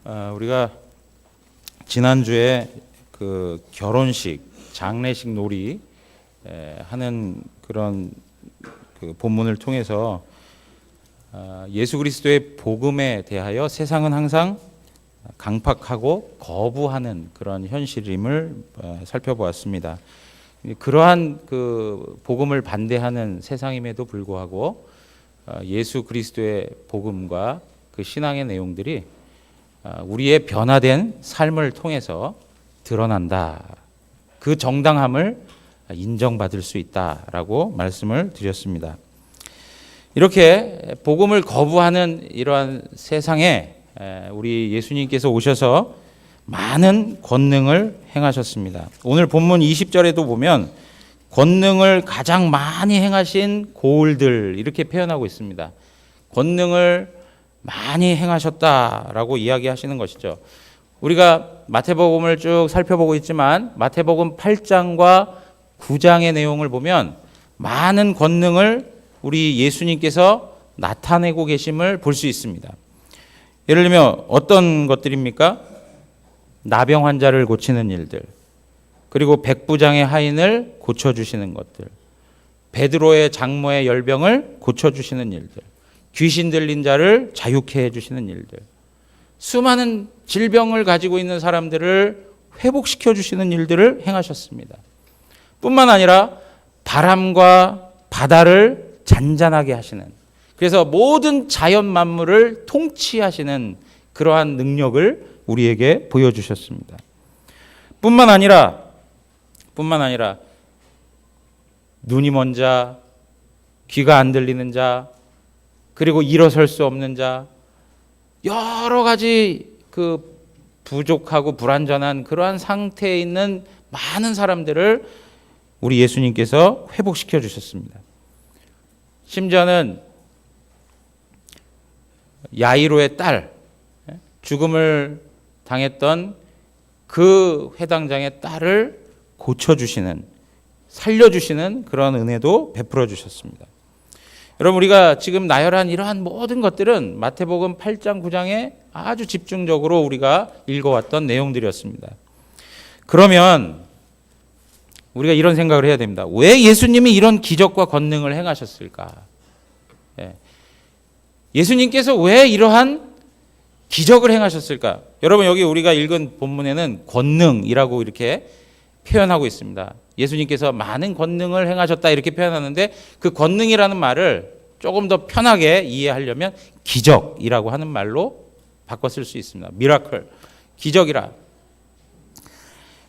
우리가 지난주에 그 결혼식, 장례식 놀이 하는 그런 그 본문을 통해서 예수 그리스도의 복음에 대하여 세상은 항상 강팍하고 거부하는 그런 현실임을 살펴보았습니다. 그러한 그 복음을 반대하는 세상임에도 불구하고 예수 그리스도의 복음과 그 신앙의 내용들이 우리의 변화된 삶을 통해서 드러난다. 그 정당함을 인정받을 수 있다라고 말씀을 드렸습니다. 이렇게 복음을 거부하는 이러한 세상에 우리 예수님께서 오셔서 많은 권능을 행하셨습니다. 오늘 본문 20절에도 보면 권능을 가장 많이 행하신 고을들 이렇게 표현하고 있습니다. 권능을 많이 행하셨다라고 이야기하시는 것이죠. 우리가 마태복음을 쭉 살펴보고 있지만 마태복음 8장과 9장의 내용을 보면 많은 권능을 우리 예수님께서 나타내고 계심을 볼 수 있습니다. 예를 들면 어떤 것들입니까? 나병 환자를 고치는 일들, 그리고 백부장의 하인을 고쳐주시는 것들, 베드로의 장모의 열병을 고쳐주시는 일들, 귀신 들린 자를 자유케 해주시는 일들, 수많은 질병을 가지고 있는 사람들을 회복시켜 주시는 일들을 행하셨습니다. 뿐만 아니라 바람과 바다를 잔잔하게 하시는, 그래서 모든 자연 만물을 통치하시는 그러한 능력을 우리에게 보여주셨습니다. 뿐만 아니라 눈이 먼 자, 귀가 안 들리는 자, 그리고 일어설 수 없는 자, 여러 가지 그 부족하고 불완전한 그러한 상태에 있는 많은 사람들을 우리 예수님께서 회복시켜 주셨습니다. 심지어는 야이로의 딸, 죽음을 당했던 그 회당장의 딸을 고쳐주시는, 살려주시는 그런 은혜도 베풀어 주셨습니다. 여러분, 우리가 지금 나열한 이러한 모든 것들은 마태복음 8장, 9장에 아주 집중적으로 우리가 읽어왔던 내용들이었습니다. 그러면 우리가 이런 생각을 해야 됩니다. 왜 예수님이 이런 기적과 권능을 행하셨을까? 예수님께서 왜 이러한 기적을 행하셨을까? 여러분, 여기 우리가 읽은 본문에는 권능이라고 이렇게 표현하고 있습니다. 예수님께서 많은 권능을 행하셨다 이렇게 표현하는데, 그 권능이라는 말을 조금 더 편하게 이해하려면 기적이라고 하는 말로 바꿔 쓸 수 있습니다. 미라클, 기적이라.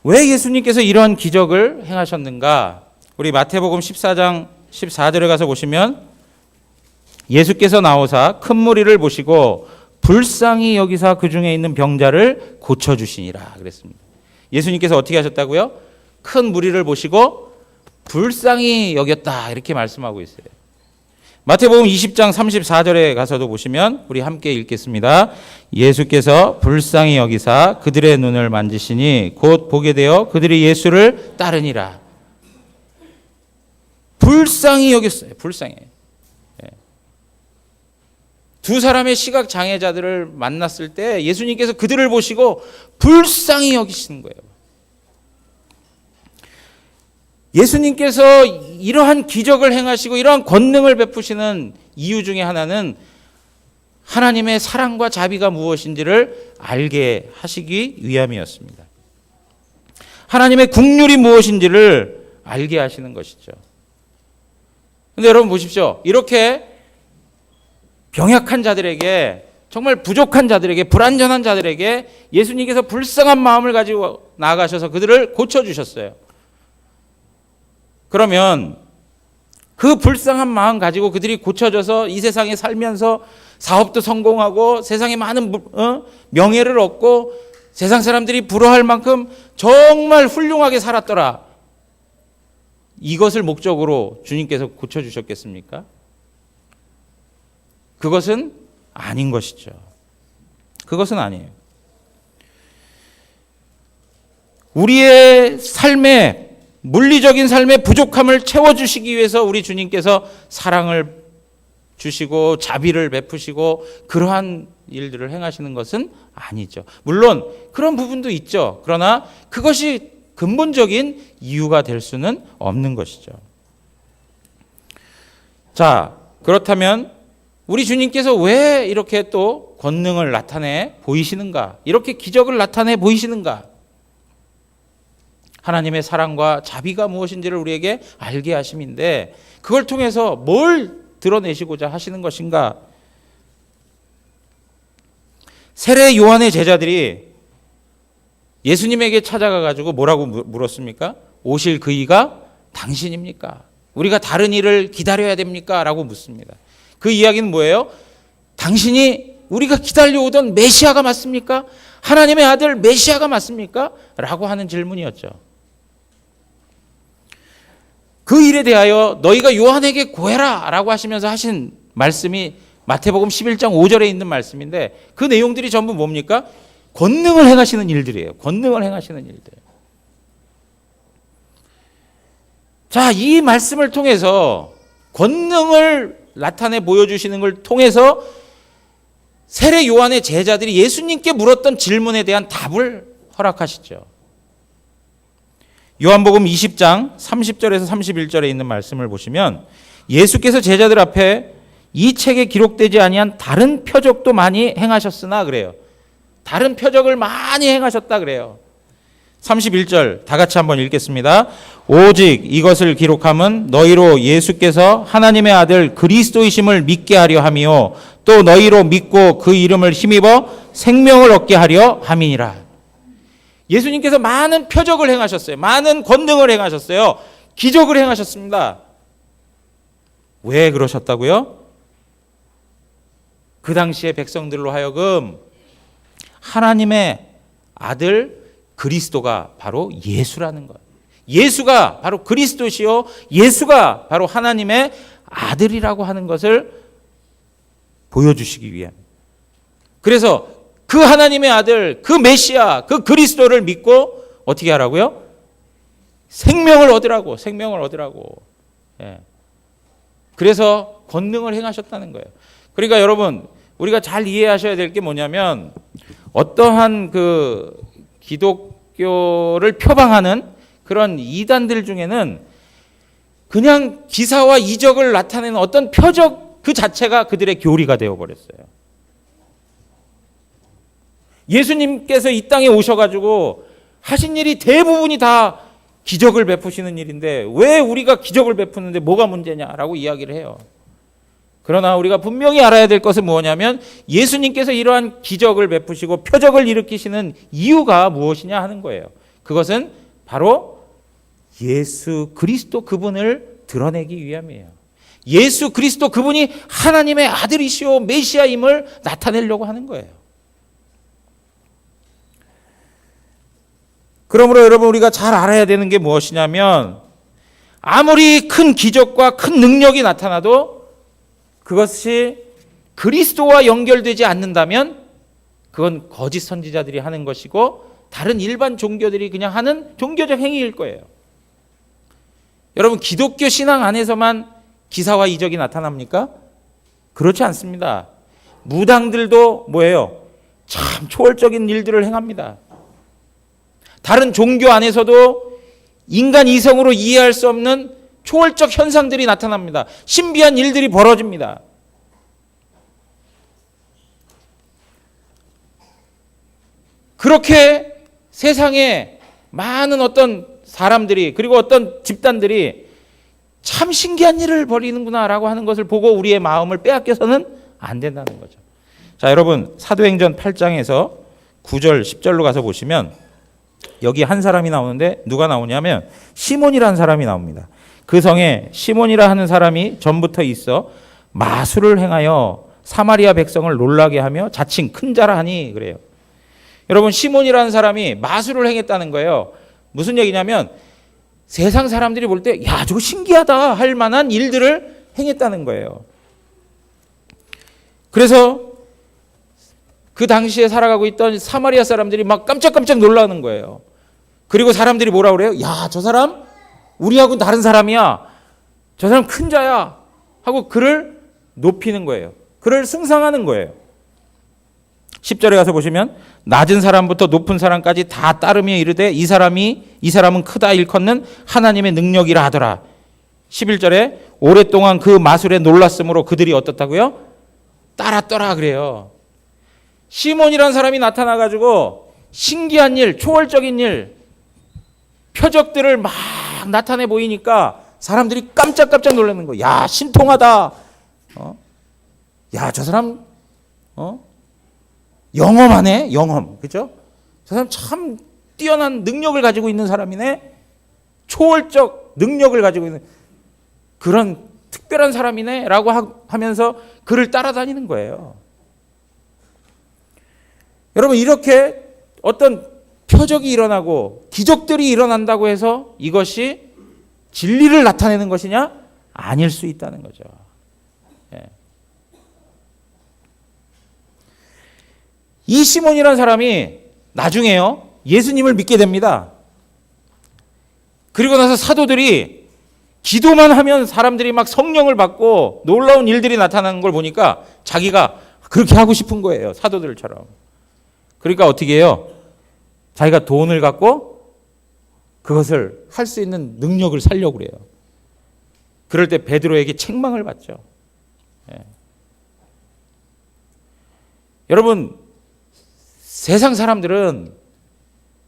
왜 예수님께서 이러한 기적을 행하셨는가? 우리 마태복음 14장 14절에 가서 보시면 예수께서 나오사 큰 무리를 보시고 불쌍히 여기사 그 중에 있는 병자를 고쳐주시니라 그랬습니다. 예수님께서 어떻게 하셨다고요? 큰 무리를 보시고 불쌍히 여겼다 이렇게 말씀하고 있어요. 마태복음 20장 34절에 가서도 보시면 우리 함께 읽겠습니다. 예수께서 불쌍히 여기사 그들의 눈을 만지시니 곧 보게 되어 그들이 예수를 따르니라. 불쌍히 여겼어요. 불쌍히. 두 사람의 시각 장애자들을 만났을 때 예수님께서 그들을 보시고 불쌍히 여기시는 거예요. 예수님께서 이러한 기적을 행하시고 이러한 권능을 베푸시는 이유 중에 하나는 하나님의 사랑과 자비가 무엇인지를 알게 하시기 위함이었습니다. 하나님의 긍휼이 무엇인지를 알게 하시는 것이죠. 그런데 여러분 보십시오. 이렇게 병약한 자들에게, 정말 부족한 자들에게, 불완전한 자들에게 예수님께서 불쌍한 마음을 가지고 나아가셔서 그들을 고쳐주셨어요. 그러면 그 불쌍한 마음 가지고 그들이 고쳐져서 이 세상에 살면서 사업도 성공하고 세상에 많은 명예를 얻고 세상 사람들이 부러워할 만큼 정말 훌륭하게 살았더라. 이것을 목적으로 주님께서 고쳐주셨겠습니까? 그것은 아닌 것이죠. 그것은 아니에요. 우리의 삶에, 물리적인 삶의 부족함을 채워주시기 위해서 우리 주님께서 사랑을 주시고 자비를 베푸시고 그러한 일들을 행하시는 것은 아니죠. 물론 그런 부분도 있죠. 그러나 그것이 근본적인 이유가 될 수는 없는 것이죠. 자, 그렇다면 우리 주님께서 왜 이렇게 또 권능을 나타내 보이시는가? 이렇게 기적을 나타내 보이시는가? 하나님의 사랑과 자비가 무엇인지를 우리에게 알게 하심인데 그걸 통해서 뭘 드러내시고자 하시는 것인가? 세례 요한의 제자들이 예수님에게 찾아가 가지고 뭐라고 물었습니까? 오실 그 이가 당신입니까? 우리가 다른 일을 기다려야 됩니까? 라고 묻습니다. 그 이야기는 뭐예요? 당신이 우리가 기다려오던 메시아가 맞습니까? 하나님의 아들 메시아가 맞습니까? 라고 하는 질문이었죠. 그 일에 대하여 너희가 요한에게 고해라 라고 하시면서 하신 말씀이 마태복음 11장 5절에 있는 말씀인데 그 내용들이 전부 뭡니까? 권능을 행하시는 일들이에요. 권능을 행하시는 일들. 자, 이 말씀을 통해서 권능을 나타내 보여주시는 걸 통해서 세례 요한의 제자들이 예수님께 물었던 질문에 대한 답을 허락하시죠. 요한복음 20장 30절에서 31절에 있는 말씀을 보시면 예수께서 제자들 앞에 이 책에 기록되지 아니한 다른 표적도 많이 행하셨으나 그래요. 다른 표적을 많이 행하셨다 그래요. 31절 다 같이 한번 읽겠습니다. 오직 이것을 기록함은 너희로 예수께서 하나님의 아들 그리스도이심을 믿게 하려 함이요 또 너희로 믿고 그 이름을 힘입어 생명을 얻게 하려 함이니라. 예수님께서 많은 표적을 행하셨어요. 많은 권능을 행하셨어요. 기적을 행하셨습니다. 왜 그러셨다고요? 그 당시의 백성들로 하여금 하나님의 아들 그리스도가 바로 예수라는 것. 예수가 바로 그리스도시요 예수가 바로 하나님의 아들이라고 하는 것을 보여주시기 위한. 그래서 그 하나님의 아들, 그 메시아, 그 그리스도를 믿고 어떻게 하라고요? 생명을 얻으라고, 생명을 얻으라고. 예. 그래서 권능을 행하셨다는 거예요. 그러니까 여러분, 우리가 잘 이해하셔야 될 게 뭐냐면 어떠한 그 기독교를 표방하는 그런 이단들 중에는 그냥 기사와 이적을 나타내는 어떤 표적 그 자체가 그들의 교리가 되어버렸어요. 예수님께서 이 땅에 오셔가지고 하신 일이 대부분이 다 기적을 베푸시는 일인데 왜 우리가 기적을 베푸는데 뭐가 문제냐라고 이야기를 해요. 그러나 우리가 분명히 알아야 될 것은 뭐냐면 예수님께서 이러한 기적을 베푸시고 표적을 일으키시는 이유가 무엇이냐 하는 거예요. 그것은 바로 예수 그리스도 그분을 드러내기 위함이에요. 예수 그리스도 그분이 하나님의 아들이시오 메시아임을 나타내려고 하는 거예요. 그러므로 여러분 우리가 잘 알아야 되는 게 무엇이냐면 아무리 큰 기적과 큰 능력이 나타나도 그것이 그리스도와 연결되지 않는다면 그건 거짓 선지자들이 하는 것이고 다른 일반 종교들이 그냥 하는 종교적 행위일 거예요. 여러분 기독교 신앙 안에서만 기사와 이적이 나타납니까? 그렇지 않습니다. 무당들도 뭐예요? 참 초월적인 일들을 행합니다. 다른 종교 안에서도 인간 이성으로 이해할 수 없는 초월적 현상들이 나타납니다. 신비한 일들이 벌어집니다. 그렇게 세상에 많은 어떤 사람들이 그리고 어떤 집단들이 참 신기한 일을 벌이는구나라고 하는 것을 보고 우리의 마음을 빼앗겨서는 안 된다는 거죠. 자, 여러분 사도행전 8장에서 9절 10절로 가서 보시면 여기 한 사람이 나오는데 누가 나오냐면 시몬이라는 사람이 나옵니다. 그 성에 시몬이라 하는 사람이 전부터 있어 마술을 행하여 사마리아 백성을 놀라게 하며 자칭 큰 자라 하니 그래요. 여러분 시몬이라는 사람이 마술을 행했다는 거예요. 무슨 얘기냐면 세상 사람들이 볼 때 야 저거 신기하다 할 만한 일들을 행했다는 거예요. 그래서 그 당시에 살아가고 있던 사마리아 사람들이 막 깜짝깜짝 놀라는 거예요. 그리고 사람들이 뭐라 그래요? 야, 저 사람 우리하고는 다른 사람이야. 저 사람 큰 자야. 하고 그를 높이는 거예요. 그를 승상하는 거예요. 10절에 가서 보시면 낮은 사람부터 높은 사람까지 다 따르며 이르되 이 사람은 크다 일컫는 하나님의 능력이라 하더라. 11절에 오랫동안 그 마술에 놀랐으므로 그들이 어떻다고요? 따랐더라 그래요. 시몬이라는 사람이 나타나가지고 신기한 일, 초월적인 일, 표적들을 막 나타내 보이니까 사람들이 깜짝깜짝 놀라는 거예요. 야, 신통하다. 야, 저 사람 영험하네. 영험. 그죠? 저 사람 참 뛰어난 능력을 가지고 있는 사람이네. 초월적 능력을 가지고 있는 그런 특별한 사람이네 라고 하면서 그를 따라다니는 거예요. 여러분, 이렇게 어떤 표적이 일어나고 기적들이 일어난다고 해서 이것이 진리를 나타내는 것이냐? 아닐 수 있다는 거죠. 예. 이 시몬이라는 사람이 나중에요, 예수님을 믿게 됩니다. 그리고 나서 사도들이 기도만 하면 사람들이 막 성령을 받고 놀라운 일들이 나타나는 걸 보니까 자기가 그렇게 하고 싶은 거예요. 사도들처럼. 그러니까 어떻게 해요? 자기가 돈을 갖고 그것을 할 수 있는 능력을 살려고 그래요. 그럴 때 베드로에게 책망을 받죠. 예. 여러분, 세상 사람들은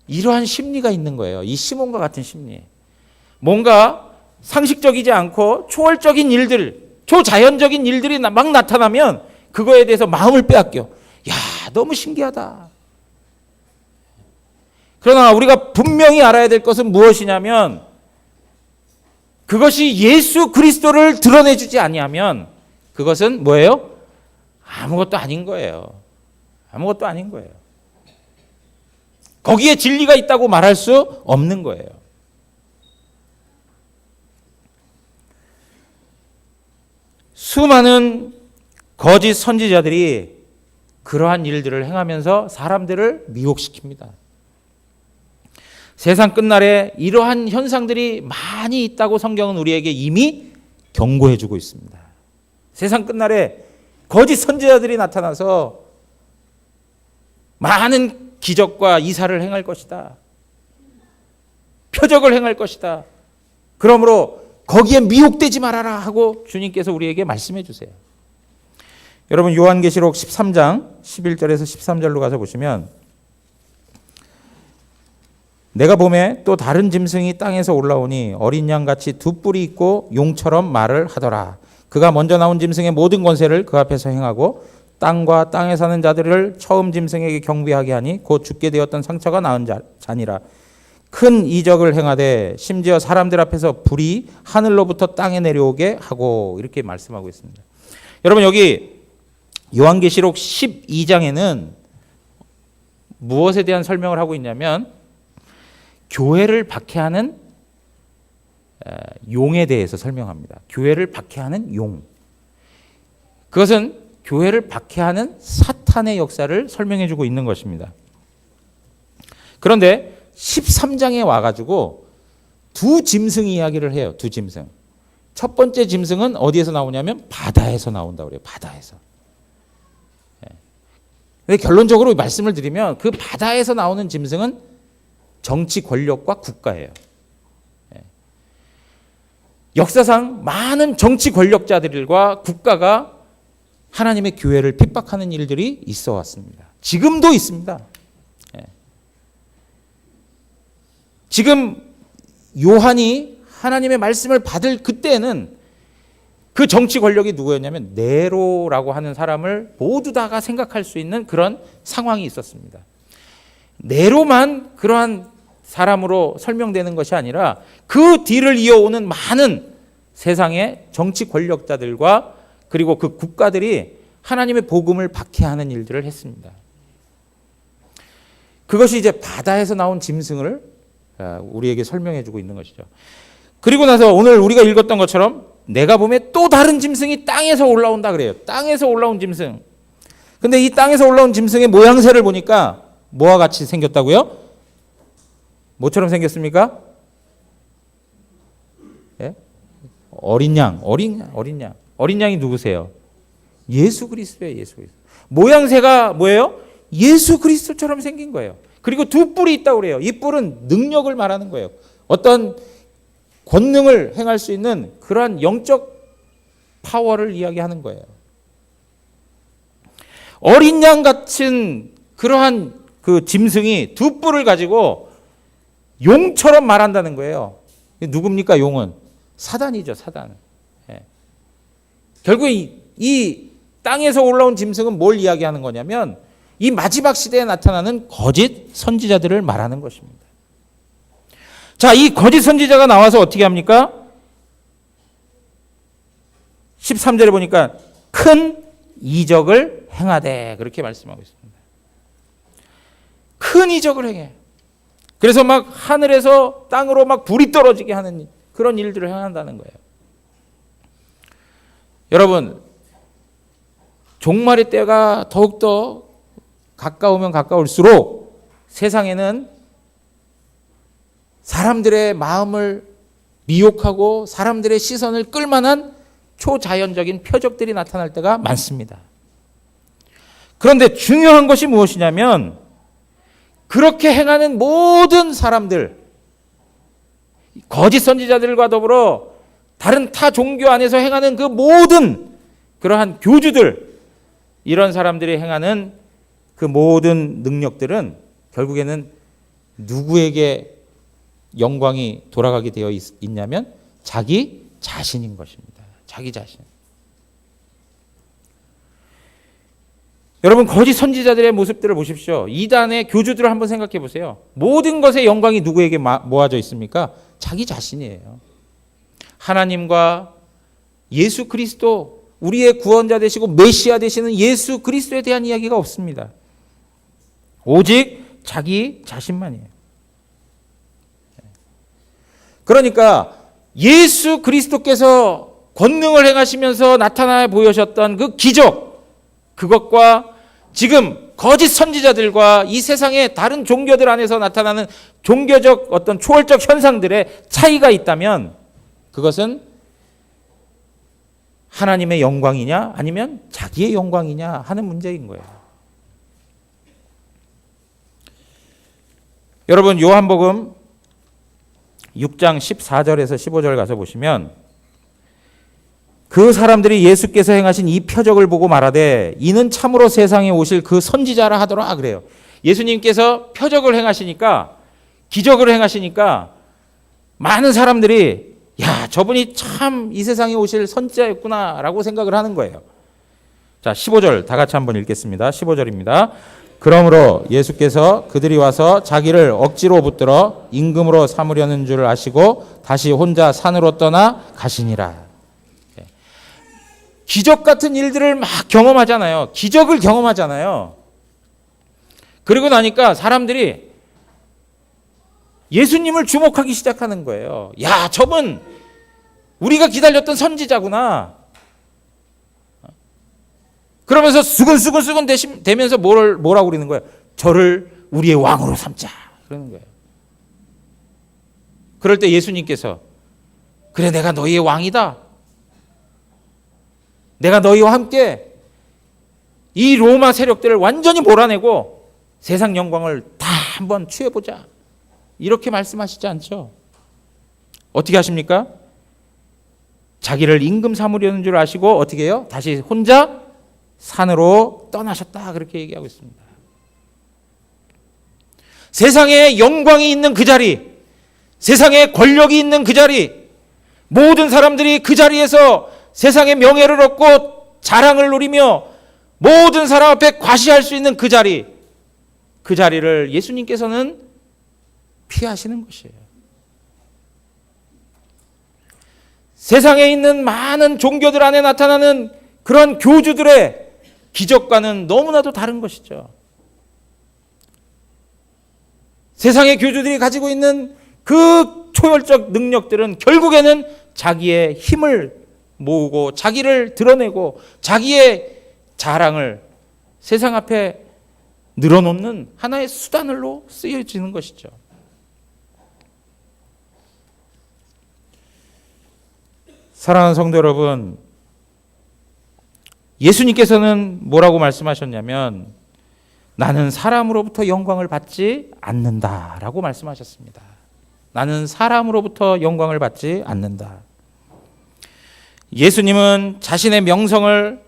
이러한 심리가 있는 거예요. 이 시몬과 같은 심리. 뭔가 상식적이지 않고 초월적인 일들, 초자연적인 일들이 막 나타나면 그거에 대해서 마음을 빼앗겨. 야, 너무 신기하다. 그러나 우리가 분명히 알아야 될 것은 무엇이냐면 그것이 예수 그리스도를 드러내주지 아니하면 그것은 뭐예요? 아무것도 아닌 거예요. 아무것도 아닌 거예요. 거기에 진리가 있다고 말할 수 없는 거예요. 수많은 거짓 선지자들이 그러한 일들을 행하면서 사람들을 미혹시킵니다. 세상 끝날에 이러한 현상들이 많이 있다고 성경은 우리에게 이미 경고해 주고 있습니다. 세상 끝날에 거짓 선지자들이 나타나서 많은 기적과 이사를 행할 것이다. 표적을 행할 것이다. 그러므로 거기에 미혹되지 말아라 하고 주님께서 우리에게 말씀해 주세요. 여러분, 요한계시록 13장 11절에서 13절로 가서 보시면 내가 보매 또 다른 짐승이 땅에서 올라오니 어린 양같이 두 뿔이 있고 용처럼 말을 하더라. 그가 먼저 나온 짐승의 모든 권세를 그 앞에서 행하고 땅과 땅에 사는 자들을 처음 짐승에게 경배하게 하니 곧 죽게 되었던 상처가 나은 자니라. 큰 이적을 행하되 심지어 사람들 앞에서 불이 하늘로부터 땅에 내려오게 하고 이렇게 말씀하고 있습니다. 여러분, 여기 요한계시록 12장에는 무엇에 대한 설명을 하고 있냐면 교회를 박해하는 용에 대해서 설명합니다. 교회를 박해하는 용. 그것은 교회를 박해하는 사탄의 역사를 설명해 주고 있는 것입니다. 그런데 13장에 와가지고 두 짐승 이야기를 해요. 두 짐승. 첫 번째 짐승은 어디에서 나오냐면 바다에서 나온다고 그래요. 바다에서. 근데 결론적으로 말씀을 드리면 그 바다에서 나오는 짐승은 정치 권력과 국가예요. 역사상 많은 정치 권력자들과 국가가 하나님의 교회를 핍박하는 일들이 있어 왔습니다. 지금도 있습니다. 지금 요한이 하나님의 말씀을 받을 그때는 그 정치 권력이 누구였냐면 네로라고 하는 사람을 모두 다가 생각할 수 있는 그런 상황이 있었습니다. 네로만 그러한 사람으로 설명되는 것이 아니라 그 뒤를 이어오는 많은 세상의 정치 권력자들과 그리고 그 국가들이 하나님의 복음을 박해하는 일들을 했습니다. 그것이 이제 바다에서 나온 짐승을 우리에게 설명해 주고 있는 것이죠. 그리고 나서 오늘 우리가 읽었던 것처럼 내가 보면 또 다른 짐승이 땅에서 올라온다 그래요. 땅에서 올라온 짐승. 근데 이 땅에서 올라온 짐승의 모양새를 보니까 뭐와 같이 생겼다고요? 뭐처럼 생겼습니까? 예? 어린 양. 어린 양이 누구세요? 예수 그리스도예요. 예수 그리스도. 모양새가 뭐예요? 예수 그리스도처럼 생긴 거예요. 그리고 두 뿔이 있다고 그래요. 이 뿔은 능력을 말하는 거예요. 어떤 권능을 행할 수 있는 그러한 영적 파워를 이야기하는 거예요. 어린 양 같은 그러한 그 짐승이 두 뿔을 가지고 용처럼 말한다는 거예요. 누굽니까? 용은 사단이죠. 사단. 예. 결국 이 땅에서 올라온 짐승은 뭘 이야기하는 거냐면 이 마지막 시대에 나타나는 거짓 선지자들을 말하는 것입니다. 자, 이 거짓 선지자가 나와서 어떻게 합니까? 13절에 보니까 큰 이적을 행하되 그렇게 말씀하고 있습니다. 큰 이적을 행해. 그래서 막 하늘에서 땅으로 막 불이 떨어지게 하는 그런 일들을 행한다는 거예요. 여러분, 종말의 때가 더욱더 가까우면 가까울수록 세상에는 사람들의 마음을 미혹하고 사람들의 시선을 끌만한 초자연적인 표적들이 나타날 때가 많습니다. 그런데 중요한 것이 무엇이냐면 그렇게 행하는 모든 사람들, 거짓 선지자들과 더불어 다른 타 종교 안에서 행하는 그 모든 그러한 교주들, 이런 사람들이 행하는 그 모든 능력들은 결국에는 누구에게 영광이 돌아가게 되어 있냐면 자기 자신인 것입니다. 자기 자신. 여러분, 거짓 선지자들의 모습들을 보십시오. 이단의 교주들을 한번 생각해 보세요. 모든 것의 영광이 누구에게 모아져 있습니까? 자기 자신이에요. 하나님과 예수 그리스도, 우리의 구원자 되시고 메시아 되시는 예수 그리스도에 대한 이야기가 없습니다. 오직 자기 자신만이에요. 그러니까 예수 그리스도께서 권능을 행하시면서 나타나 보여셨던 그 기적, 그것과 지금 거짓 선지자들과 이 세상의 다른 종교들 안에서 나타나는 종교적 어떤 초월적 현상들의 차이가 있다면 그것은 하나님의 영광이냐 아니면 자기의 영광이냐 하는 문제인 거예요. 여러분, 요한복음 6장 14절에서 15절 가서 보시면 그 사람들이 예수께서 행하신 이 표적을 보고 말하되 이는 참으로 세상에 오실 그 선지자라 하더라 그래요. 예수님께서 표적을 행하시니까, 기적을 행하시니까 많은 사람들이 야, 저분이 참 이 세상에 오실 선지자였구나라고 생각을 하는 거예요. 자, 15절 다 같이 한번 읽겠습니다. 15절입니다. 그러므로 예수께서 그들이 와서 자기를 억지로 붙들어 임금으로 삼으려는 줄 아시고 다시 혼자 산으로 떠나 가시니라. 기적 같은 일들을 막 경험하잖아요. 기적을 경험하잖아요. 그러고 나니까 사람들이 예수님을 주목하기 시작하는 거예요. 야, 저분 우리가 기다렸던 선지자구나. 그러면서 수근수근 되면서 뭐라고 그러는 거예요? 저를 우리의 왕으로 삼자. 그러는 거예요. 그럴 때 예수님께서 그래, 내가 너희의 왕이다. 내가 너희와 함께 이 로마 세력들을 완전히 몰아내고 세상 영광을 다 한번 취해보자. 이렇게 말씀하시지 않죠? 어떻게 하십니까? 자기를 임금 삼으려는 줄 아시고 어떻게 해요? 다시 혼자 산으로 떠나셨다. 그렇게 얘기하고 있습니다. 세상에 영광이 있는 그 자리, 세상에 권력이 있는 그 자리, 모든 사람들이 그 자리에서 세상의 명예를 얻고 자랑을 누리며 모든 사람 앞에 과시할 수 있는 그 자리, 그 자리를 예수님께서는 피하시는 것이에요. 세상에 있는 많은 종교들 안에 나타나는 그런 교주들의 기적과는 너무나도 다른 것이죠. 세상의 교주들이 가지고 있는 그 초월적 능력들은 결국에는 자기의 힘을 모으고 자기를 드러내고 자기의 자랑을 세상 앞에 늘어놓는 하나의 수단으로 쓰여지는 것이죠. 사랑하는 성도 여러분, 예수님께서는 뭐라고 말씀하셨냐면 나는 사람으로부터 영광을 받지 않는다라고 말씀하셨습니다. 나는 사람으로부터 영광을 받지 않는다. 예수님은 자신의 명성을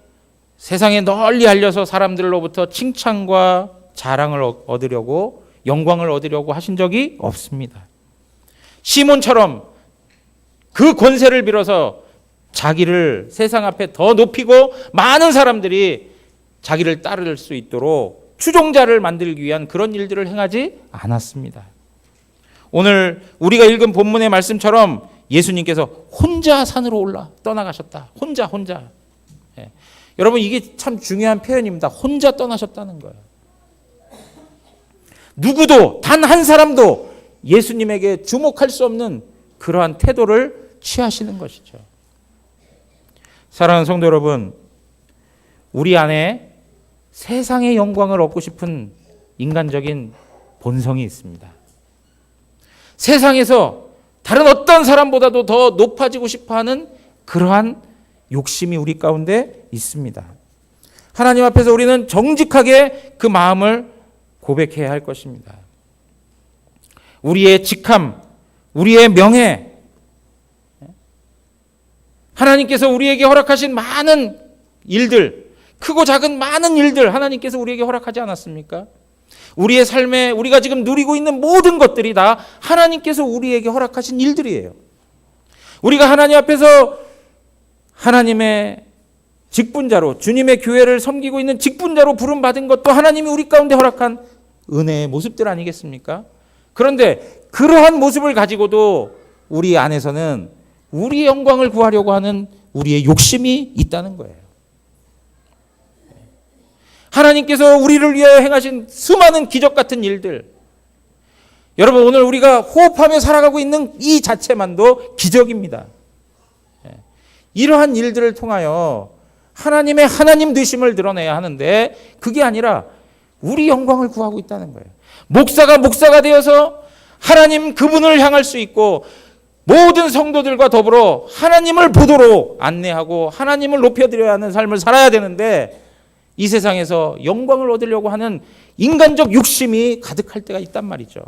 세상에 널리 알려서 사람들로부터 칭찬과 자랑을 얻으려고 영광을 얻으려고 하신 적이 없습니다. 시몬처럼 그 권세를 빌어서 자기를 세상 앞에 더 높이고 많은 사람들이 자기를 따를 수 있도록 추종자를 만들기 위한 그런 일들을 행하지 않았습니다. 오늘 우리가 읽은 본문의 말씀처럼 예수님께서 혼자 산으로 떠나가셨다. 혼자. 예. 여러분 이게 참 중요한 표현입니다. 혼자 떠나셨다는 거예요. 누구도 단 한 사람도 예수님에게 주목할 수 없는 그러한 태도를 취하시는 것이죠. 사랑하는 성도 여러분, 우리 안에 세상의 영광을 얻고 싶은 인간적인 본성이 있습니다. 세상에서 다른 어떤 사람보다도 더 높아지고 싶어하는 그러한 욕심이 우리 가운데 있습니다. 하나님 앞에서 우리는 정직하게 그 마음을 고백해야 할 것입니다. 우리의 직함, 우리의 명예, 하나님께서 우리에게 허락하신 많은 일들, 크고 작은 많은 일들 하나님께서 우리에게 허락하지 않았습니까? 우리의 삶에 우리가 지금 누리고 있는 모든 것들이 다 하나님께서 우리에게 허락하신 일들이에요. 우리가 하나님 앞에서 하나님의 직분자로, 주님의 교회를 섬기고 있는 직분자로 부름받은 것도 하나님이 우리 가운데 허락한 은혜의 모습들 아니겠습니까? 그런데 그러한 모습을 가지고도 우리 안에서는 우리의 영광을 구하려고 하는 우리의 욕심이 있다는 거예요. 하나님께서 우리를 위하여 행하신 수많은 기적 같은 일들, 여러분 오늘 우리가 호흡하며 살아가고 있는 이 자체만도 기적입니다. 이러한 일들을 통하여 하나님의 하나님 되심을 드러내야 하는데 그게 아니라 우리 영광을 구하고 있다는 거예요. 목사가 되어서 하나님 그분을 향할 수 있고 모든 성도들과 더불어 하나님을 보도록 안내하고 하나님을 높여드려야 하는 삶을 살아야 되는데 이 세상에서 영광을 얻으려고 하는 인간적 욕심이 가득할 때가 있단 말이죠.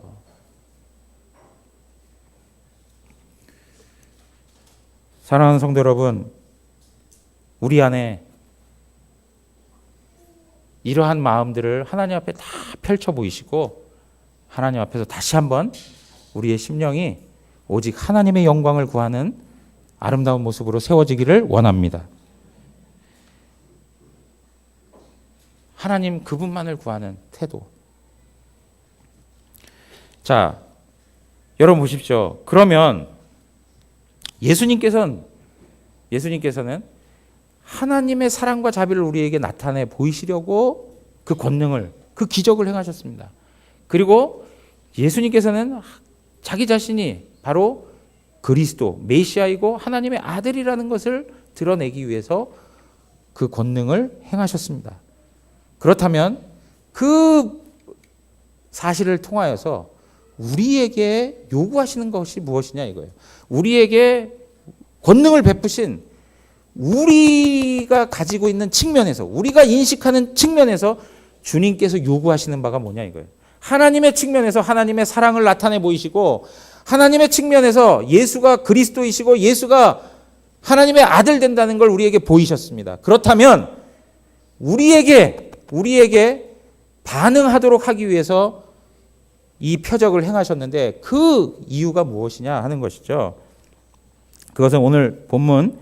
사랑하는 성도 여러분, 우리 안에 이러한 마음들을 하나님 앞에 다 펼쳐 보이시고 하나님 앞에서 다시 한번 우리의 심령이 오직 하나님의 영광을 구하는 아름다운 모습으로 세워지기를 원합니다. 하나님 그분만을 구하는 태도. 자, 여러분 보십시오. 그러면 예수님께서는 하나님의 사랑과 자비를 우리에게 나타내 보이시려고 그 권능을, 그 기적을 행하셨습니다. 그리고 예수님께서는 자기 자신이 바로 그리스도, 메시아이고 하나님의 아들이라는 것을 드러내기 위해서 그 권능을 행하셨습니다. 그렇다면 그 사실을 통하여서 우리에게 요구하시는 것이 무엇이냐 이거예요. 우리에게 권능을 베푸신 우리가 가지고 있는 측면에서, 우리가 인식하는 측면에서 주님께서 요구하시는 바가 뭐냐 이거예요. 하나님의 측면에서 하나님의 사랑을 나타내 보이시고 하나님의 측면에서 예수가 그리스도이시고 예수가 하나님의 아들 된다는 걸 우리에게 보이셨습니다. 그렇다면 우리에게 반응하도록 하기 위해서 이 표적을 행하셨는데 그 이유가 무엇이냐 하는 것이죠. 그것은 오늘 본문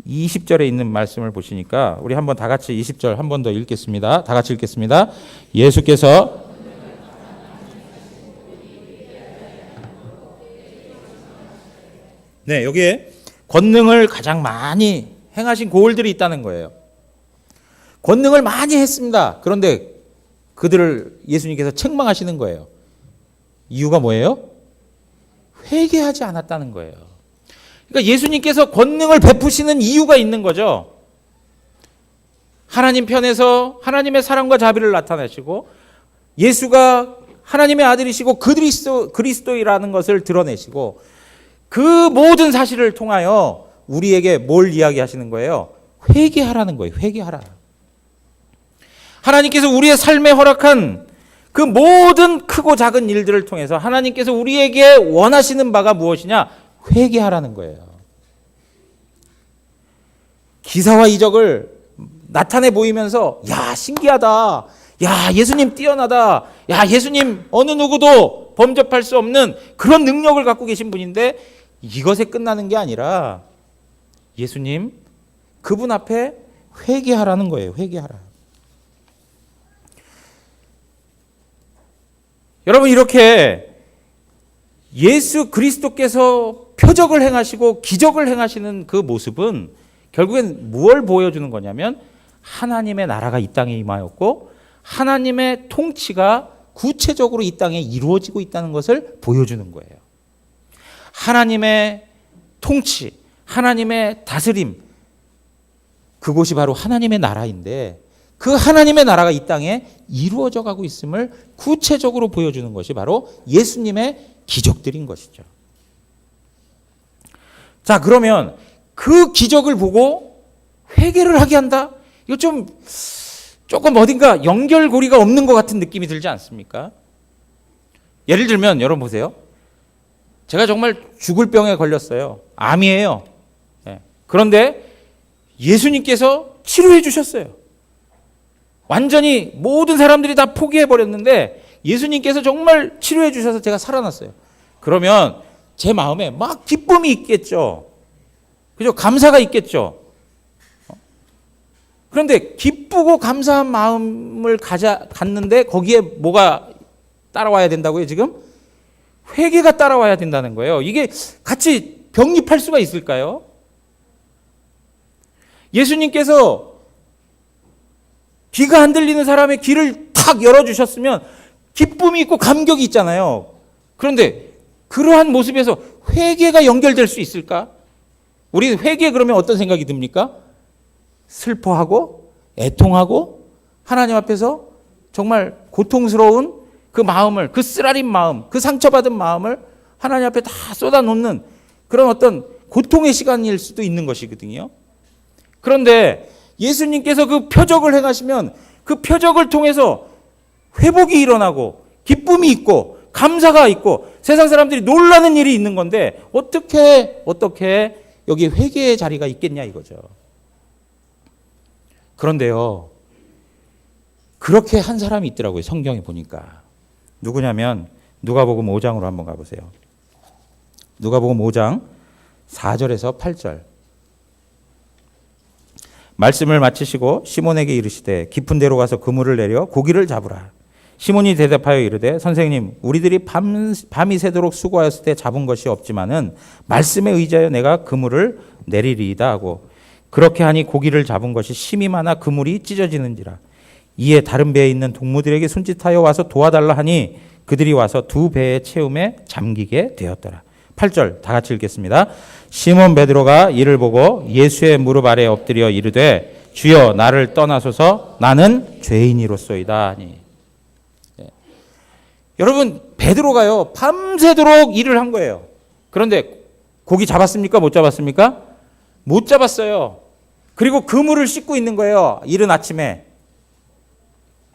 20절에 있는 말씀을 보시니까 우리 한번 다 같이 20절 한 번 더 읽겠습니다. 다 같이 읽겠습니다. 예수께서 네, 여기에 권능을 가장 많이 행하신 고을들이 있다는 거예요. 권능을 많이 했습니다. 그런데 그들을 예수님께서 책망하시는 거예요. 이유가 뭐예요? 회개하지 않았다는 거예요. 그러니까 예수님께서 권능을 베푸시는 이유가 있는 거죠. 하나님 편에서 하나님의 사랑과 자비를 나타내시고 예수가 하나님의 아들이시고 그리스도이라는 것을 드러내시고 그 모든 사실을 통하여 우리에게 뭘 이야기하시는 거예요? 회개하라는 거예요. 회개하라. 하나님께서 우리의 삶에 허락한 그 모든 크고 작은 일들을 통해서 하나님께서 우리에게 원하시는 바가 무엇이냐? 회개하라는 거예요. 기사와 이적을 나타내 보이면서 야, 신기하다. 야, 예수님 뛰어나다. 야, 예수님 어느 누구도 범접할 수 없는 그런 능력을 갖고 계신 분인데 이것에 끝나는 게 아니라 예수님 그분 앞에 회개하라는 거예요. 회개하라. 여러분, 이렇게 예수 그리스도께서 표적을 행하시고 기적을 행하시는 그 모습은 결국엔 무엇을 보여주는 거냐면 하나님의 나라가 이 땅에 임하였고 하나님의 통치가 구체적으로 이 땅에 이루어지고 있다는 것을 보여주는 거예요. 하나님의 통치, 하나님의 다스림, 그곳이 바로 하나님의 나라인데 그 하나님의 나라가 이 땅에 이루어져 가고 있음을 구체적으로 보여주는 것이 바로 예수님의 기적들인 것이죠. 자, 그러면 그 기적을 보고 회개를 하게 한다? 이거 조금 어딘가 연결고리가 없는 것 같은 느낌이 들지 않습니까? 예를 들면 여러분 보세요. 제가 정말 죽을 병에 걸렸어요. 암이에요. 그런데 예수님께서 치료해 주셨어요. 완전히 모든 사람들이 다 포기해 버렸는데 예수님께서 정말 치료해 주셔서 제가 살아났어요. 그러면 제 마음에 막 기쁨이 있겠죠. 그죠? 감사가 있겠죠. 그런데 기쁘고 감사한 마음을 갖는데 거기에 뭐가 따라와야 된다고요, 지금? 회개가 따라와야 된다는 거예요. 이게 같이 병립할 수가 있을까요? 예수님께서 귀가 안 들리는 사람의 귀를 탁 열어주셨으면 기쁨이 있고 감격이 있잖아요. 그런데 그러한 모습에서 회개가 연결될 수 있을까? 우리 회개 그러면 어떤 생각이 듭니까? 슬퍼하고 애통하고 하나님 앞에서 정말 고통스러운 그 마음을, 그 쓰라린 마음, 그 상처받은 마음을 하나님 앞에 다 쏟아놓는 그런 어떤 고통의 시간일 수도 있는 것이거든요. 그런데 예수님께서 그 표적을 행하시면 그 표적을 통해서 회복이 일어나고 기쁨이 있고 감사가 있고 세상 사람들이 놀라는 일이 있는 건데 어떻게 여기 회개의 자리가 있겠냐 이거죠. 그런데요, 그렇게 한 사람이 있더라고요. 성경에 보니까. 누구냐면 누가복음 5장으로 한번 가보세요. 누가복음 5장 4절에서 8절. 말씀을 마치시고 시몬에게 이르시되 깊은 데로 가서 그물을 내려 고기를 잡으라. 시몬이 대답하여 이르되 선생님 우리들이 밤이 새도록 수고하였을 때 잡은 것이 없지만은 말씀에 의지하여 내가 그물을 내리리이다 하고 그렇게 하니 고기를 잡은 것이 심이 많아 그물이 찢어지는지라. 이에 다른 배에 있는 동무들에게 손짓하여 와서 도와달라 하니 그들이 와서 두 배의 채움에 잠기게 되었더라. 8절 다 같이 읽겠습니다. 시몬 베드로가 이를 보고 예수의 무릎 아래 엎드려 이르되 주여 나를 떠나소서 나는 죄인이로소이다 하니. 여러분 베드로가요 밤새도록 일을 한 거예요. 그런데 고기 잡았습니까? 못 잡았습니까? 못 잡았어요. 그리고 그물을 씻고 있는 거예요. 이른 아침에.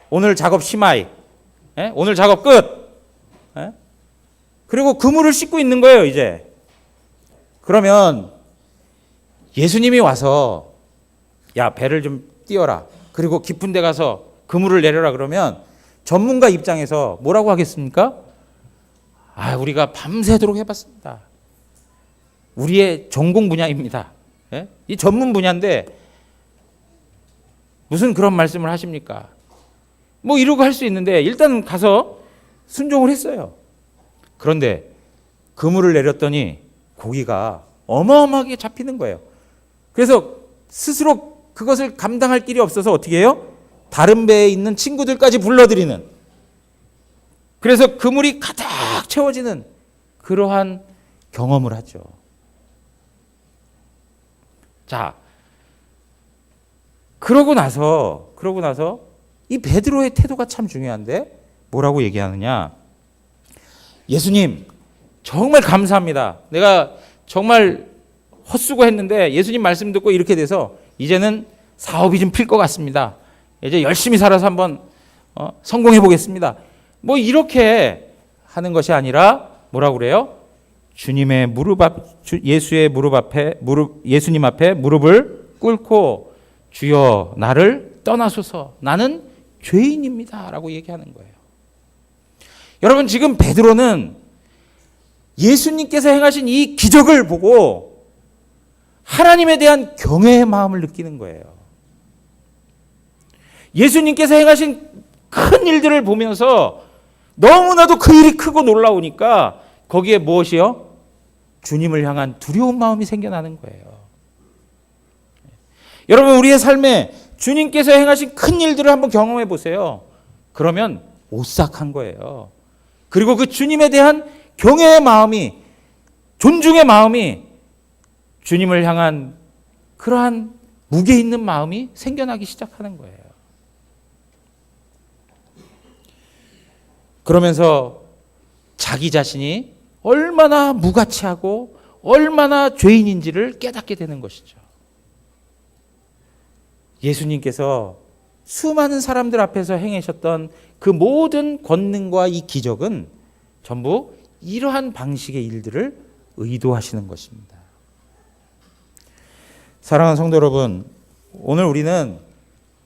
오늘 작업 심하이. 오늘 작업 끝. 그리고 그물을 씻고 있는 거예요, 이제. 그러면 예수님이 와서 야, 배를 좀 띄워라. 그리고 깊은 데 가서 그물을 내려라 그러면 전문가 입장에서 뭐라고 하겠습니까? 아, 우리가 밤새도록 해봤습니다. 우리의 전공 분야입니다. 이 전문 분야인데 무슨 그런 말씀을 하십니까? 뭐 이러고 할 수 있는데 일단 가서 순종을 했어요. 그런데 그물을 내렸더니 고기가 어마어마하게 잡히는 거예요. 그래서 스스로 그것을 감당할 길이 없어서 어떻게 해요? 다른 배에 있는 친구들까지 불러들이는, 그래서 그물이 가득 채워지는 그러한 경험을 하죠. 자, 그러고 나서 이 베드로의 태도가 참 중요한데 뭐라고 얘기하느냐? 예수님 정말 감사합니다. 내가 정말 헛수고했는데 예수님 말씀 듣고 이렇게 돼서 이제는 사업이 좀 필 것 같습니다. 이제 열심히 살아서 한번 성공해 보겠습니다. 뭐 이렇게 하는 것이 아니라 뭐라고 그래요? 주님의 예수님 앞에 무릎을 꿇고 주여 나를 떠나소서 나는 죄인입니다라고 얘기하는 거예요. 여러분 지금 베드로는 예수님께서 행하신 이 기적을 보고 하나님에 대한 경외의 마음을 느끼는 거예요. 예수님께서 행하신 큰 일들을 보면서 너무나도 그 일이 크고 놀라우니까 거기에 무엇이요? 주님을 향한 두려운 마음이 생겨나는 거예요. 여러분 우리의 삶에 주님께서 행하신 큰 일들을 한번 경험해 보세요. 그러면 오싹한 거예요. 그리고 그 주님에 대한 경외의 마음이, 존중의 마음이 주님을 향한 그러한 무게 있는 마음이 생겨나기 시작하는 거예요. 그러면서 자기 자신이 얼마나 무가치하고 얼마나 죄인인지를 깨닫게 되는 것이죠. 예수님께서 수많은 사람들 앞에서 행하셨던 그 모든 권능과 이 기적은 전부 이러한 방식의 일들을 의도하시는 것입니다. 사랑하는 성도 여러분, 오늘 우리는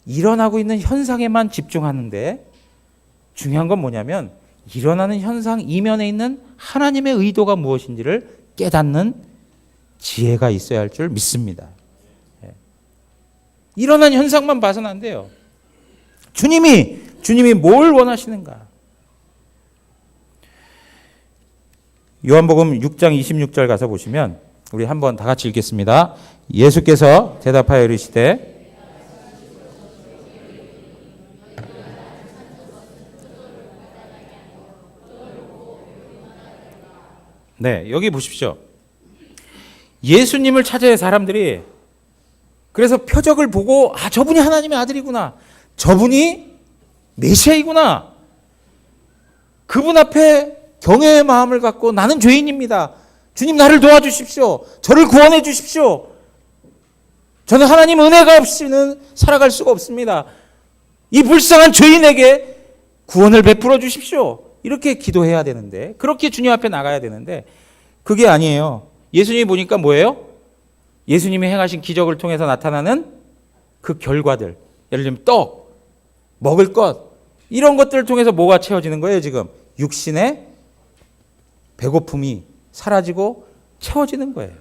일어나고 있는 현상에만 집중하는데 중요한 건 뭐냐면 일어나는 현상 이면에 있는 하나님의 의도가 무엇인지를 깨닫는 지혜가 있어야 할 줄 믿습니다. 일어난 현상만 봐서는 안 돼요. 주님이 뭘 원하시는가? 요한복음 6장 26절 가서 보시면 우리 한번 다 같이 읽겠습니다. 예수께서 대답하여 이르시되 네, 여기 보십시오. 예수님을 찾아야 사람들이 그래서 표적을 보고 저분이 하나님의 아들이구나. 저분이 메시아이구나. 그분 앞에 경외의 마음을 갖고 나는 죄인입니다. 주님 나를 도와주십시오. 저를 구원해 주십시오. 저는 하나님 은혜가 없이는 살아갈 수가 없습니다. 이 불쌍한 죄인에게 구원을 베풀어 주십시오. 이렇게 기도해야 되는데, 그렇게 주님 앞에 나가야 되는데 그게 아니에요. 예수님이 보니까 뭐예요? 예수님이 행하신 기적을 통해서 나타나는 그 결과들, 예를 들면 떡, 먹을 것, 이런 것들을 통해서 뭐가 채워지는 거예요? 지금 육신의 배고픔이 사라지고 채워지는 거예요.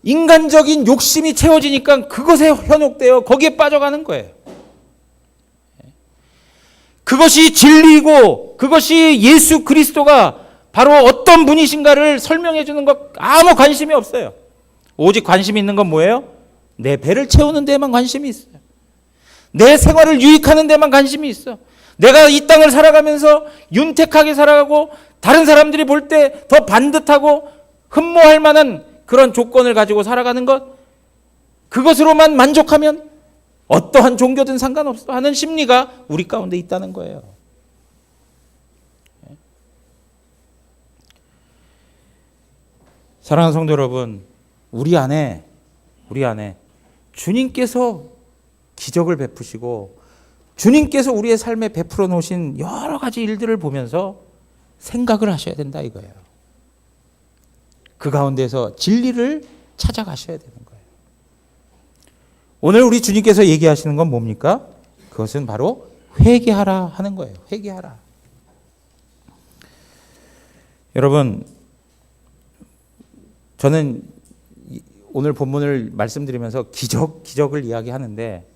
인간적인 욕심이 채워지니까 그것에 현혹되어 거기에 빠져가는 거예요. 그것이 진리이고 그것이 예수 그리스도가 바로 어떤 분이신가를 설명해 주는 것 아무 관심이 없어요. 오직 관심이 있는 건 뭐예요? 내 배를 채우는 데만 관심이 있어요. 내 생활을 유익하는 데만 관심이 있어. 내가 이 땅을 살아가면서 윤택하게 살아가고 다른 사람들이 볼 때 더 반듯하고 흠모할 만한 그런 조건을 가지고 살아가는 것, 그것으로만 만족하면 어떠한 종교든 상관없어 하는 심리가 우리 가운데 있다는 거예요. 사랑하는 성도 여러분, 우리 안에 주님께서 기적을 베푸시고 주님께서 우리의 삶에 베풀어 놓으신 여러 가지 일들을 보면서 생각을 하셔야 된다 이거예요. 그 가운데서 진리를 찾아가셔야 되는 거예요. 오늘 우리 주님께서 얘기하시는 건 뭡니까? 그것은 바로 회개하라 하는 거예요. 회개하라. 여러분, 저는 오늘 본문을 말씀드리면서 기적을 이야기하는데,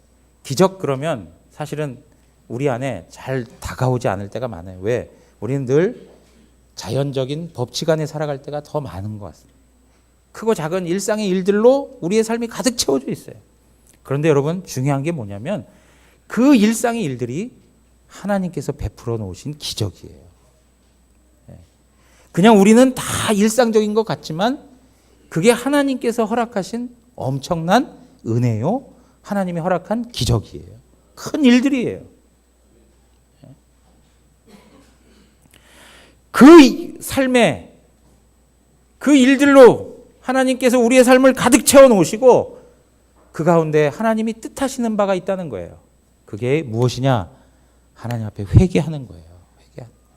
기적 그러면 사실은 우리 안에 잘 다가오지 않을 때가 많아요. 왜? 우리는 늘 자연적인 법칙 안에 살아갈 때가 더 많은 것 같습니다. 크고 작은 일상의 일들로 우리의 삶이 가득 채워져 있어요. 그런데 여러분, 중요한 게 뭐냐면 그 일상의 일들이 하나님께서 베풀어 놓으신 기적이에요. 그냥 우리는 다 일상적인 것 같지만 그게 하나님께서 허락하신 엄청난 은혜요, 하나님이 허락한 기적이에요. 큰 일들이에요. 그 삶에 그 일들로 하나님께서 우리의 삶을 가득 채워 놓으시고 그 가운데 하나님이 뜻하시는 바가 있다는 거예요. 그게 무엇이냐? 하나님 앞에 회개하는 거예요. 회개하는 거예요.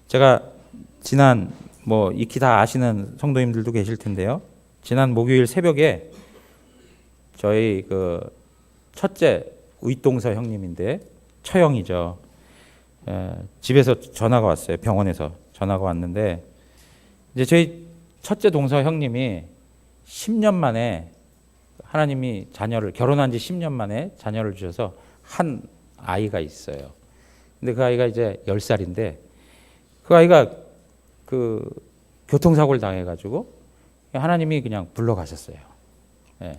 제가 지난 익히 다 아시는 성도님들도 계실 텐데요. 지난 목요일 새벽에 저희 그 첫째 윗동서 형님인데 처형이죠. 집에서 전화가 왔어요. 병원에서 전화가 왔는데 이제 저희 첫째 동서 형님이 10년 만에 하나님이 결혼한 지 10년 만에 자녀를 주셔서 한 아이가 있어요. 근데 그 아이가 이제 10살인데 그 아이가 그 교통사고를 당해가지고 하나님이 그냥 불러가셨어요. 예.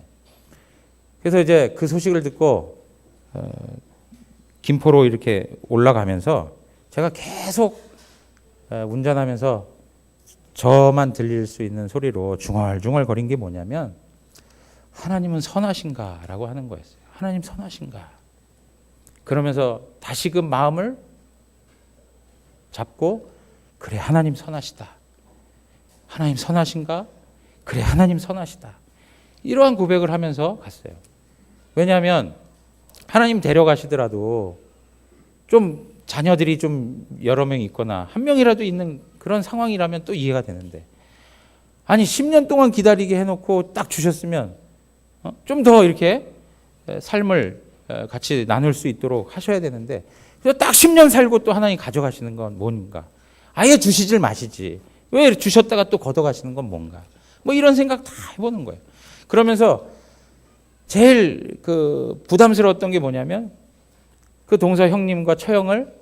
그래서 이제 그 소식을 듣고 김포로 이렇게 올라가면서 제가 계속 운전하면서 저만 들릴 수 있는 소리로 중얼중얼 거린 게 뭐냐면 하나님은 선하신가라고 하는 거였어요. 하나님 선하신가. 그러면서 다시금 마음을 잡고 그래 하나님 선하시다. 하나님 선하신가? 그래 하나님 선하시다. 이러한 고백을 하면서 갔어요. 왜냐하면 하나님 데려가시더라도 좀 자녀들이 좀 여러 명 있거나 한 명이라도 있는 그런 상황이라면 또 이해가 되는데 아니 10년 동안 기다리게 해놓고 딱 주셨으면 좀 더 이렇게 삶을 같이 나눌 수 있도록 하셔야 되는데 그래서 딱 10년 살고 또 하나님 가져가시는 건 뭔가 아예 주시질 마시지 왜 주셨다가 또 걷어가시는 건 뭔가 이런 생각 다 해보는 거예요. 그러면서 제일 그 부담스러웠던 게 뭐냐면 그 동서 형님과 처형을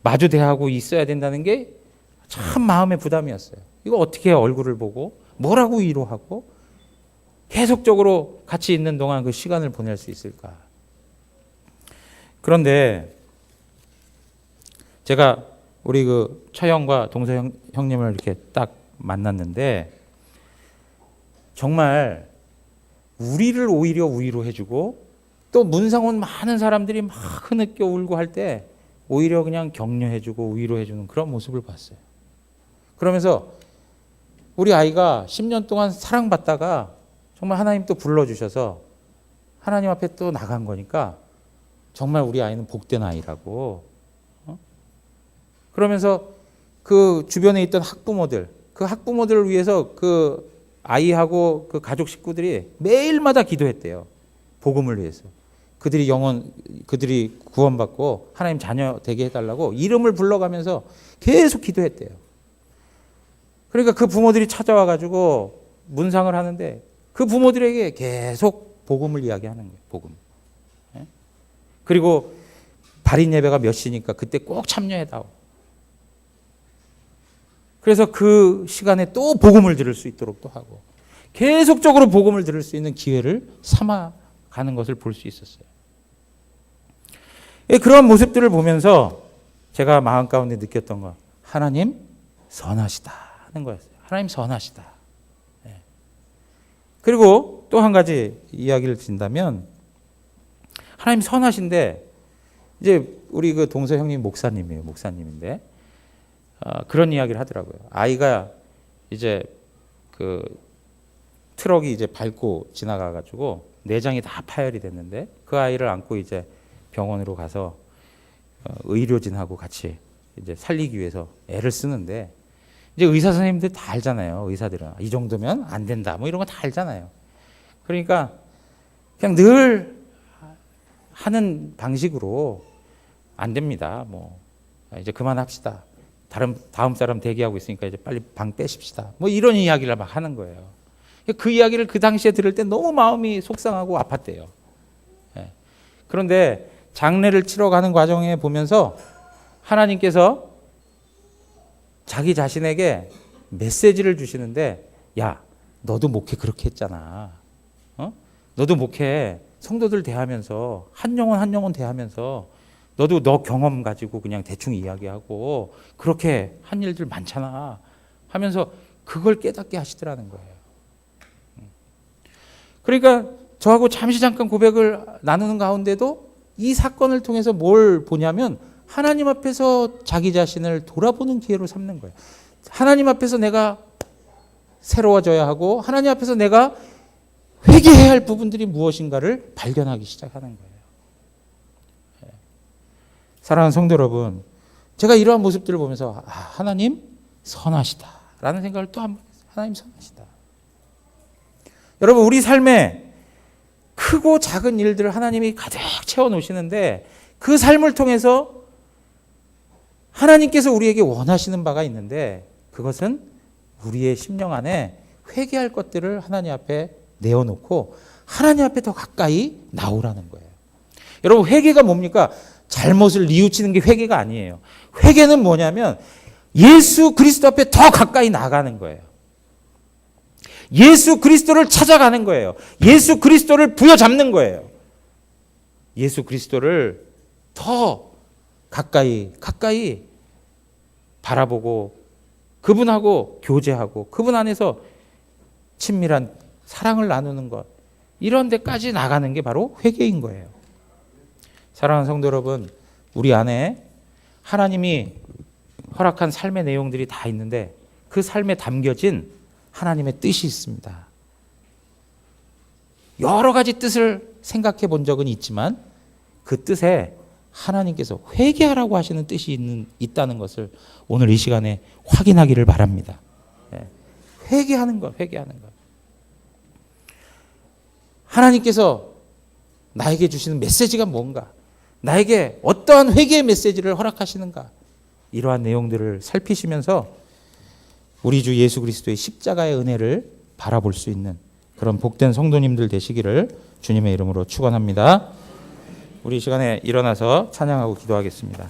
마주 대하고 있어야 된다는 게 참 마음의 부담이었어요. 이거 어떻게 얼굴을 보고 뭐라고 위로하고 계속적으로 같이 있는 동안 그 시간을 보낼 수 있을까? 그런데 제가 우리 그 처형과 동서 형님을 이렇게 딱 만났는데 정말 우리를 오히려 위로해주고 또 문상 온 많은 사람들이 막 흐느껴 울고 할 때 오히려 그냥 격려해주고 위로해주는 그런 모습을 봤어요. 그러면서 우리 아이가 10년 동안 사랑받다가 정말 하나님 또 불러주셔서 하나님 앞에 또 나간 거니까 정말 우리 아이는 복된 아이라고. 그러면서 그 주변에 있던 학부모들, 그 학부모들을 위해서 그 아이하고 그 가족 식구들이 매일마다 기도했대요. 복음을 위해서. 그들이 구원받고 하나님 자녀 되게 해달라고 이름을 불러가면서 계속 기도했대요. 그러니까 그 부모들이 찾아와가지고 문상을 하는데 그 부모들에게 계속 복음을 이야기하는 거예요. 복음. 그리고 발인 예배가 몇 시니까 그때 꼭 참여해다오. 그래서 그 시간에 또 복음을 들을 수 있도록 또 하고 계속적으로 복음을 들을 수 있는 기회를 삼아가는 것을 볼 수 있었어요. 그런 모습들을 보면서 제가 마음 가운데 느꼈던 거 하나님 선하시다 하는 거였어요. 하나님 선하시다. 그리고 또 한 가지 이야기를 드린다면 하나님 선하신데 이제 우리 그 동서 형님 목사님인데 그런 이야기를 하더라고요. 아이가 이제 그 트럭이 이제 밟고 지나가가지고 내장이 다 파열이 됐는데 그 아이를 안고 이제 병원으로 가서 의료진하고 같이 이제 살리기 위해서 애를 쓰는데 이제 의사 선생님들 다 알잖아요. 의사들은 이 정도면 안 된다 이런 거 다 알잖아요. 그러니까 그냥 늘 하는 방식으로 안 됩니다. 이제 그만합시다. 다음 사람 대기하고 있으니까 이제 빨리 방 빼십시다. 이런 이야기를 막 하는 거예요. 그 이야기를 그 당시에 들을 때 너무 마음이 속상하고 아팠대요. 그런데 장례를 치러 가는 과정에 보면서 하나님께서 자기 자신에게 메시지를 주시는데 야 너도 목회 그렇게 했잖아. 너도 목회 성도들 대하면서 한 영혼 대하면서 너도 너 경험 가지고 그냥 대충 이야기하고 그렇게 한 일들 많잖아 하면서 그걸 깨닫게 하시더라는 거예요. 그러니까 저하고 잠깐 고백을 나누는 가운데도 이 사건을 통해서 뭘 보냐면 하나님 앞에서 자기 자신을 돌아보는 기회로 삼는 거예요. 하나님 앞에서 내가 새로워져야 하고 하나님 앞에서 내가 회개해야 할 부분들이 무엇인가를 발견하기 시작하는 거예요. 사랑하는 성도 여러분, 제가 이러한 모습들을 보면서 하나님 선하시다라는 생각을 또 한 번 했어요. 하나님 선하시다. 여러분, 우리 삶에 크고 작은 일들을 하나님이 가득 채워놓으시는데 그 삶을 통해서 하나님께서 우리에게 원하시는 바가 있는데 그것은 우리의 심령 안에 회개할 것들을 하나님 앞에 내어놓고 하나님 앞에 더 가까이 나오라는 거예요. 여러분, 회개가 뭡니까? 잘못을 뉘우치는 게 회개가 아니에요. 회개는 뭐냐면 예수 그리스도 앞에 더 가까이 나가는 거예요. 예수 그리스도를 찾아가는 거예요. 예수 그리스도를 부여잡는 거예요. 예수 그리스도를 더 가까이 바라보고 그분하고 교제하고 그분 안에서 친밀한 사랑을 나누는 것, 이런 데까지 나가는 게 바로 회개인 거예요. 사랑하는 성도 여러분, 우리 안에 하나님이 허락한 삶의 내용들이 다 있는데 그 삶에 담겨진 하나님의 뜻이 있습니다. 여러 가지 뜻을 생각해 본 적은 있지만 그 뜻에 하나님께서 회개하라고 하시는 뜻이 있다는 것을 오늘 이 시간에 확인하기를 바랍니다. 회개하는 것. 하나님께서 나에게 주시는 메시지가 뭔가, 나에게 어떠한 회개의 메시지를 허락하시는가, 이러한 내용들을 살피시면서 우리 주 예수 그리스도의 십자가의 은혜를 바라볼 수 있는 그런 복된 성도님들 되시기를 주님의 이름으로 축원합니다. 우리 이 시간에 일어나서 찬양하고 기도하겠습니다.